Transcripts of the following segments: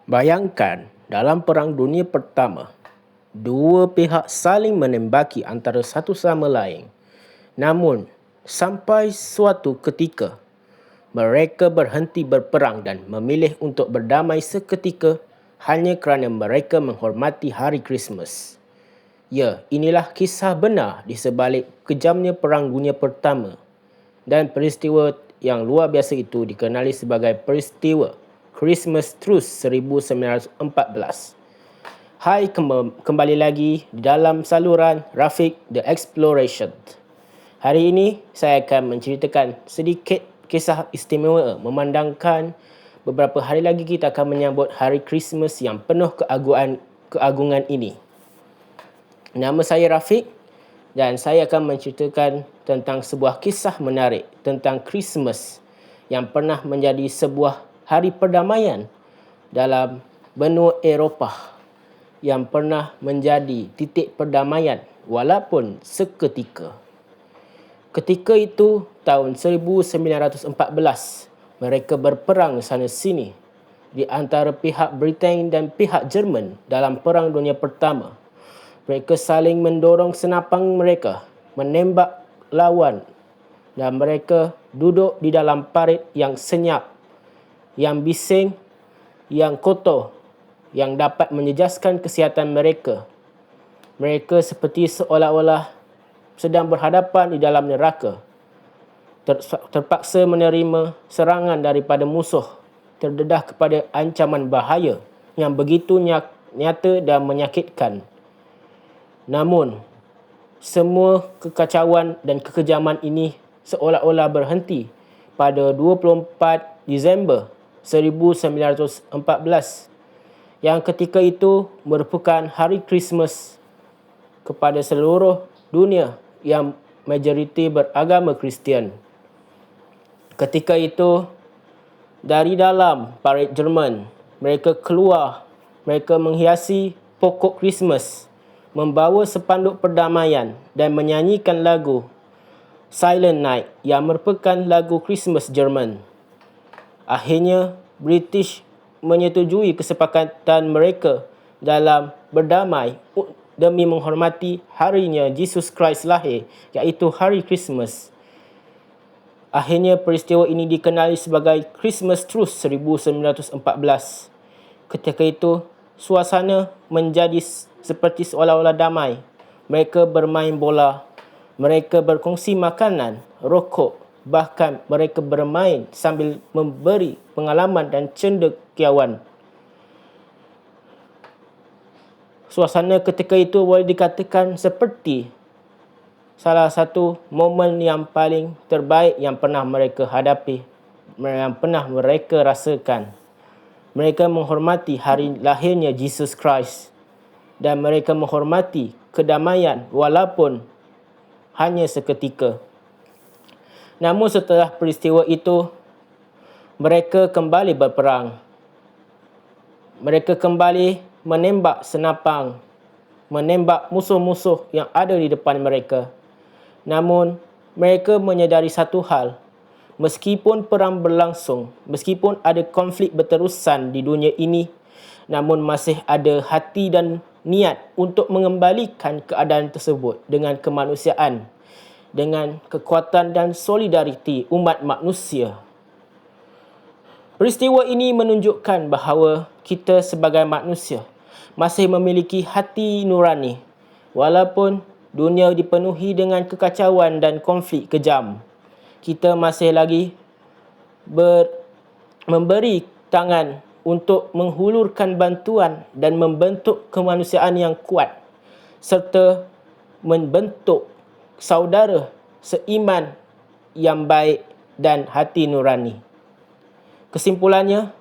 Bayangkan, dalam Perang Dunia Pertama, dua pihak saling menembaki antara satu sama lain. Namun, sampai suatu ketika, mereka berhenti berperang dan memilih untuk berdamai seketika hanya kerana mereka menghormati hari Krismas. Ya, inilah kisah benar di sebalik kejamnya Perang Dunia Pertama. Dan peristiwa yang luar biasa itu dikenali sebagai peristiwa Christmas Truce 1914. Hai, kembali lagi di dalam saluran Rafiq The Exploration. Hari ini saya akan menceritakan sedikit kisah istimewa memandangkan beberapa hari lagi kita akan menyambut hari Christmas yang penuh keagungan ini. Nama saya Rafiq dan saya akan menceritakan tentang sebuah kisah menarik tentang Christmas yang pernah menjadi sebuah hari perdamaian dalam benua Eropah yang pernah menjadi titik perdamaian walaupun seketika. Ketika itu, tahun 1914, mereka berperang sana sini di antara pihak Britain dan pihak Jerman dalam Perang Dunia Pertama. Mereka saling mendorong senapang mereka, menembak lawan dan mereka duduk di dalam parit yang senyap, yang bising, yang kotor, yang dapat menjejaskan kesihatan mereka. Mereka seperti seolah-olah sedang berhadapan di dalam neraka, terpaksa menerima serangan daripada musuh, terdedah kepada ancaman bahaya yang begitu nyata dan menyakitkan. Namun, semua kekacauan dan kekejaman ini seolah-olah berhenti pada 24 Disember 1914 yang ketika itu merupakan hari Krismas kepada seluruh dunia yang majoriti beragama Kristian. Ketika itu, dari dalam parit Jerman, mereka keluar, mereka menghiasi pokok Krismas, membawa sepanduk perdamaian dan menyanyikan lagu Silent Night yang merupakan lagu Christmas Jerman. Akhirnya, British menyetujui kesepakatan mereka dalam berdamai demi menghormati harinya Jesus Christ lahir, iaitu hari Christmas. Akhirnya peristiwa ini dikenali sebagai Christmas Truce 1914. Ketika itu, suasana menjadi seperti seolah-olah damai. Mereka bermain bola, mereka berkongsi makanan, rokok, bahkan mereka bermain sambil memberi pengalaman dan cendekiawan. Suasana ketika itu boleh dikatakan seperti salah satu momen yang paling terbaik yang pernah mereka hadapi, yang pernah mereka rasakan. Mereka menghormati hari lahirnya Jesus Christ dan mereka menghormati kedamaian walaupun hanya seketika. Namun setelah peristiwa itu, mereka kembali berperang. Mereka kembali menembak senapang, menembak musuh-musuh yang ada di depan mereka. Namun, mereka menyadari satu hal. Meskipun perang berlangsung, meskipun ada konflik berterusan di dunia ini, namun masih ada hati dan niat untuk mengembalikan keadaan tersebut dengan kemanusiaan, dengan kekuatan dan solidariti umat manusia. Peristiwa ini menunjukkan bahawa kita sebagai manusia masih memiliki hati nurani walaupun dunia dipenuhi dengan kekacauan dan konflik kejam. Kita masih lagi memberi tangan untuk menghulurkan bantuan dan membentuk kemanusiaan yang kuat serta membentuk saudara seiman yang baik dan hati nurani. Kesimpulannya,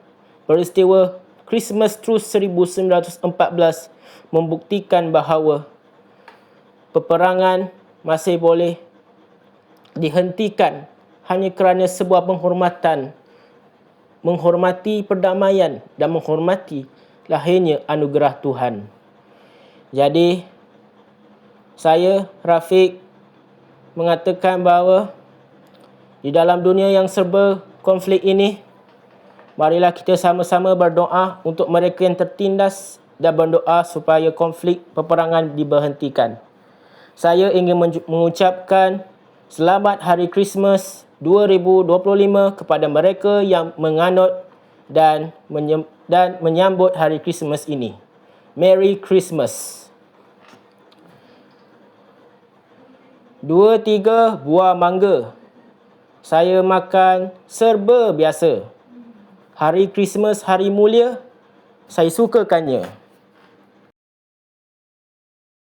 peristiwa Christmas Truce 1914 membuktikan bahawa peperangan masih boleh dihentikan hanya kerana sebuah penghormatan, menghormati perdamaian dan menghormati lahirnya anugerah Tuhan. Jadi, saya, Rafiq, mengatakan bahawa di dalam dunia yang serba konflik ini, Marilah kita sama-sama berdoa untuk mereka yang tertindas dan berdoa supaya konflik peperangan diberhentikan. Saya ingin mengucapkan selamat Hari Christmas 2025 kepada mereka yang menganut dan menyambut Hari Christmas ini. Merry Christmas. 2-3 buah mangga. Saya makan serba biasa. Hari Christmas, hari mulia, saya sukakannya.